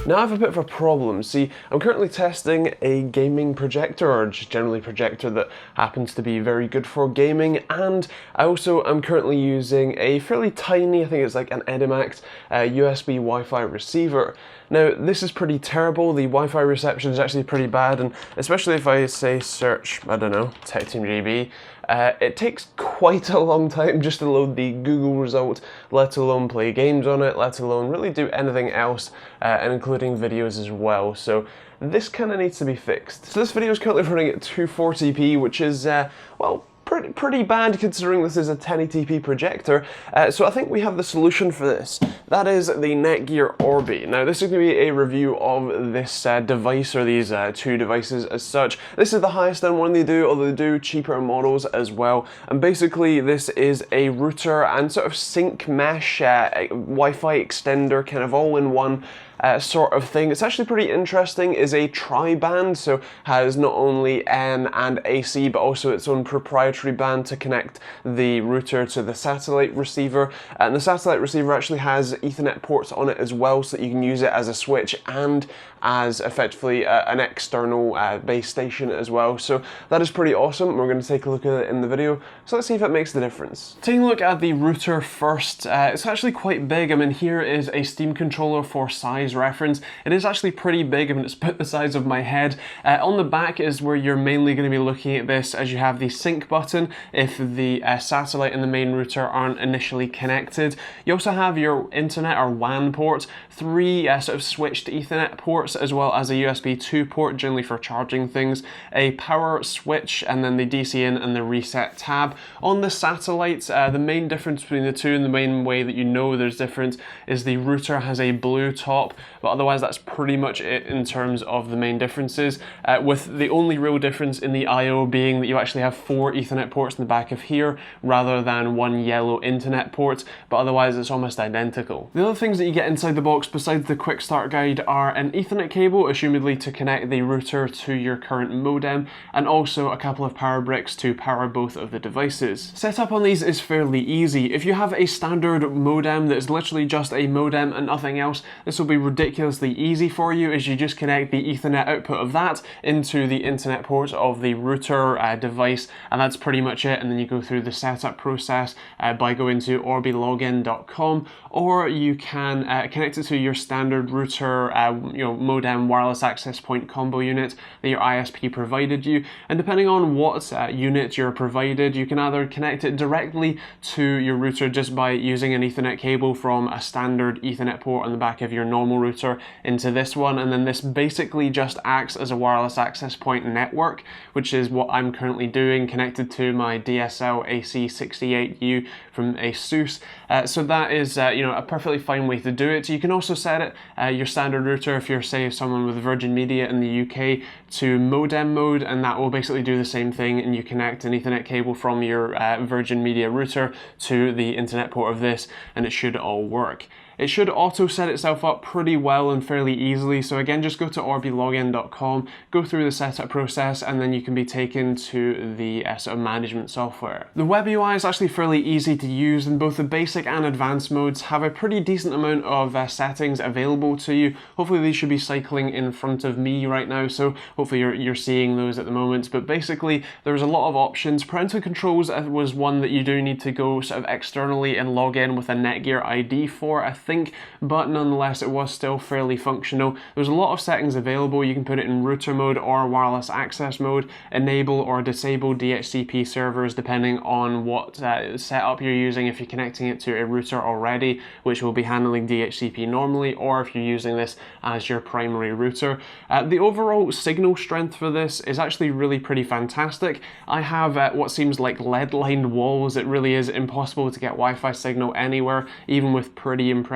Now I have a bit of a problem. See, I'm currently testing a gaming projector, or just generally projector that happens to be very good for gaming, and I also am currently using a fairly tiny, I think it's like an Edimax USB Wi-Fi receiver. Now this is pretty terrible. The Wi-Fi reception is actually pretty bad, and especially if I say search, I don't know, TechteamGB, it takes quite a long time just to load the Google result, let alone play games on it, let alone really do anything else, and including videos as well. So this kind of needs to be fixed. So this video is currently running at 240p, which is, well, pretty bad considering this is a 1080p projector. So I think we have the solution for this. That is the Netgear Orbi. Now this is going to be a review of this device, or these two devices as such. This is the highest end one they do, although they do cheaper models as well. And basically this is a router and sort of sync mesh Wi-Fi extender, kind of all in one sort of thing. It's actually pretty interesting. Is a tri-band, so has not only N and AC but also its own proprietary band to connect the router to the satellite receiver, and the satellite receiver actually has Ethernet ports on it as well, so that you can use it as a switch and as effectively an external base station as well. So that is pretty awesome. We're going to take a look at it in the video, so let's see if it makes the difference. Taking a look at the router first, it's actually quite big. I mean, here is a Steam controller for size reference. It is actually pretty big. I mean, it's about the size of my head. On the back is where you're mainly going to be looking at this, as you have the sync button if the satellite and the main router aren't initially connected. You also have your internet or WAN port, three sort of switched Ethernet ports, as well as a USB 2 port, generally for charging things, a power switch, and then the DC in and the reset tab. On the satellites, the main difference between the two, and the main way that you know there's difference, is the router has a blue top, but otherwise that's pretty much it in terms of the main differences, with the only real difference in the I/O being that you actually have 4 Ethernet ports in the back of here rather than one yellow internet port, but otherwise it's almost identical. The other things that you get inside the box besides the quick start guide are an Ethernet cable, assumedly to connect the router to your current modem, and also a couple of power bricks to power both of the devices. Setup on these is fairly easy. If you have a standard modem that is literally just a modem and nothing else, this will be ridiculously easy for you, as you just connect the Ethernet output of that into the internet port of the router device, and that's pretty much it. And then you go through the setup process by going to orbilogin.com, or you can connect it to your standard router modem wireless access point combo unit that your ISP provided you, and depending on what unit you're provided, you can either connect it directly to your router just by using an Ethernet cable from a standard Ethernet port on the back of your normal router into this one, and then this basically just acts as a wireless access point network, which is what I'm currently doing, connected to my DSL AC68U from ASUS. So that is a perfectly fine way to do it. You can also set it, your standard router, if you're say someone with Virgin Media in the UK, to modem mode, and that will basically do the same thing, and you connect an Ethernet cable from your Virgin Media router to the internet port of this, and it should all work. It should auto set itself up pretty well and fairly easily, so again, just go to orbilogin.com, go through the setup process, and then you can be taken to the sort of management software. The web UI is actually fairly easy to use, and both the basic and advanced modes have a pretty decent amount of settings available to you. Hopefully these should be cycling in front of me right now, so hopefully you're seeing those at the moment. But basically there's a lot of options. Parental controls was one that you do need to go sort of externally and log in with a Netgear ID for, I think, but nonetheless it was still fairly functional. There's a lot of settings available. You can put it in router mode or wireless access mode, enable or disable DHCP servers depending on what setup you're using, if you're connecting it to a router already, which will be handling DHCP normally, or if you're using this as your primary router. The overall signal strength for this is actually really pretty fantastic. I have what seems like lead-lined walls. It really is impossible to get Wi-Fi signal anywhere, even with pretty impressive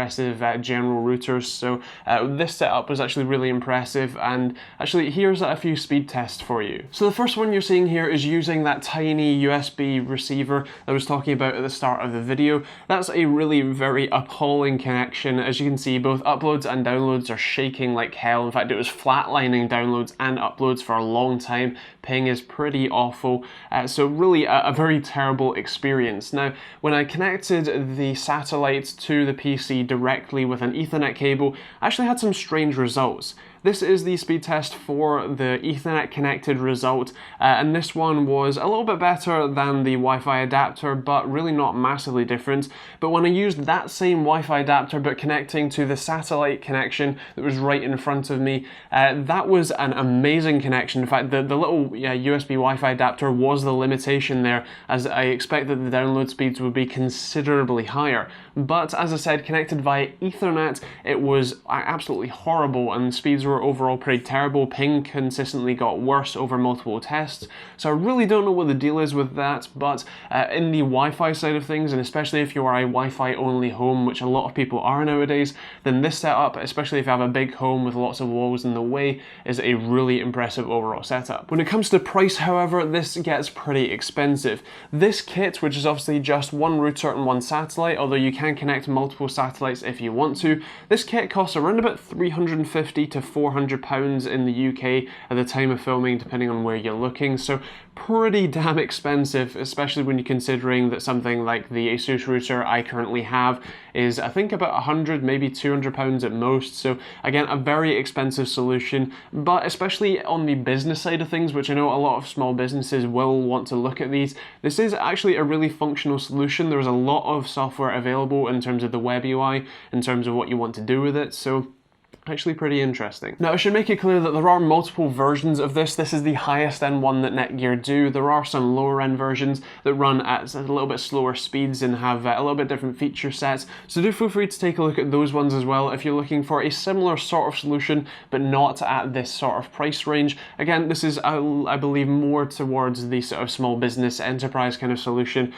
general routers. So this setup was actually really impressive, and actually here's a few speed tests for you. So the first one you're seeing here is using that tiny USB receiver that I was talking about at the start of the video. That that's a really very appalling connection. As you can see, both uploads and downloads are shaking like hell. In fact, it was flatlining downloads and uploads for a long time. Ping is pretty awful. So really a very terrible experience. Now, when I connected the satellite to the PC directly with an Ethernet cable, I actually had some strange results. This is the speed test for the Ethernet connected result, and this one was a little bit better than the Wi-Fi adapter, but really not massively different. But when I used that same Wi-Fi adapter but connecting to the satellite connection that was right in front of me, that was an amazing connection. In fact, the little USB Wi-Fi adapter was the limitation there, as I expected the download speeds would be considerably higher. But as I said, connected via Ethernet, it was absolutely horrible, and speeds were overall pretty terrible. Ping consistently got worse over multiple tests, so I really don't know what the deal is with that. But in the Wi-Fi side of things, and especially if you are a Wi-Fi only home, which a lot of people are nowadays, then this setup, especially if you have a big home with lots of walls in the way, is a really impressive overall setup. When it comes to price, however, this gets pretty expensive. This kit, which is obviously just one router and one satellite, although you can connect multiple satellites if you want to, this kit costs around about £350 to £400 in the UK at the time of filming, depending on where you're looking. So pretty damn expensive, especially when you're considering that something like the Asus router I currently have is, I think, about £100, maybe £200 at most. So again, a very expensive solution, but especially on the business side of things, which I know a lot of small businesses will want to look at these, this is actually a really functional solution. There's a lot of software available in terms of the web UI, in terms of what you want to do with it. So actually pretty interesting. Now, I should make it clear that there are multiple versions of this. This is the highest end one that Netgear do. There are some lower end versions that run at a little bit slower speeds and have a little bit different feature sets. So do feel free to take a look at those ones as well if you're looking for a similar sort of solution, but not at this sort of price range. Again, this is, I believe, more towards the sort of small business enterprise kind of solution,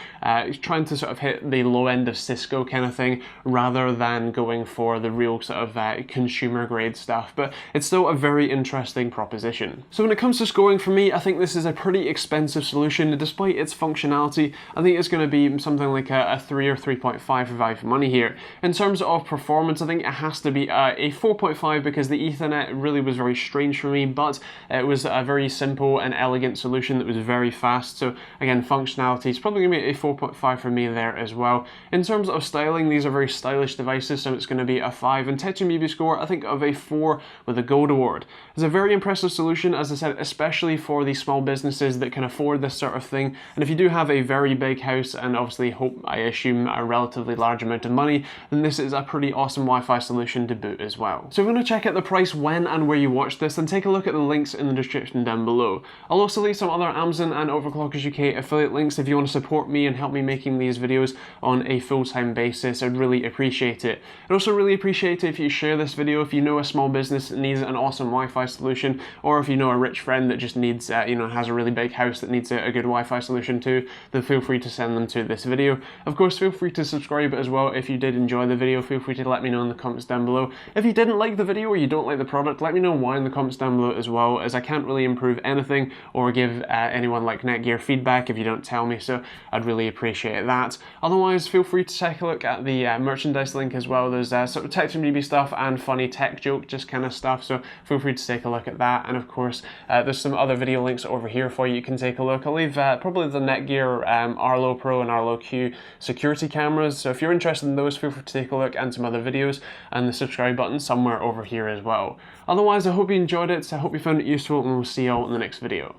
trying to sort of hit the low end of Cisco kind of thing, rather than going for the real sort of consumer grade stuff, but it's still a very interesting proposition. So when it comes to scoring, for me, I think this is a pretty expensive solution. Despite its functionality, I think it's going to be something like a 3 or 3.5 for value for money here. In terms of performance, I think it has to be a 4.5 because the Ethernet really was very strange for me, but it was a very simple and elegant solution that was very fast. So again, functionality is probably going to be a 4.5 for me there as well. In terms of styling, these are very stylish devices, so it's going to be a 5. And TechteamGB score, I think, of a 4 with a gold award. It's a very impressive solution, as I said, especially for the small businesses that can afford this sort of thing. And if you do have a very big house and obviously I assume a relatively large amount of money, then this is a pretty awesome Wi-Fi solution to boot as well. So if you want to check out the price, when and where you watch this, then take a look at the links in the description down below. I'll also leave some other Amazon and Overclockers UK affiliate links if you want to support me and help me making these videos on a full-time basis. I'd really appreciate it. I'd also really appreciate it if you share this video if you know a small business that needs an awesome Wi-Fi solution, or if you know a rich friend that just needs, has a really big house that needs a good Wi-Fi solution too, then feel free to send them to this video. Of course, feel free to subscribe as well if you did enjoy the video. Feel free to let me know in the comments down below. If you didn't like the video or you don't like the product, let me know why in the comments down below as well, as I can't really improve anything or give anyone like Netgear feedback if you don't tell me, so I'd really appreciate that. Otherwise, feel free to take a look at the merchandise link as well. There's sort of TechteamGB stuff and funny tech joke just kind of stuff, so feel free to take a look at that. And of course, there's some other video links over here for you can take a look. I'll leave probably the Netgear Arlo Pro and Arlo Q security cameras, so if you're interested in those, feel free to take a look, and some other videos, and the subscribe button somewhere over here as well. Otherwise, I hope you enjoyed it, so I hope you found it useful, and we'll see you all in the next video.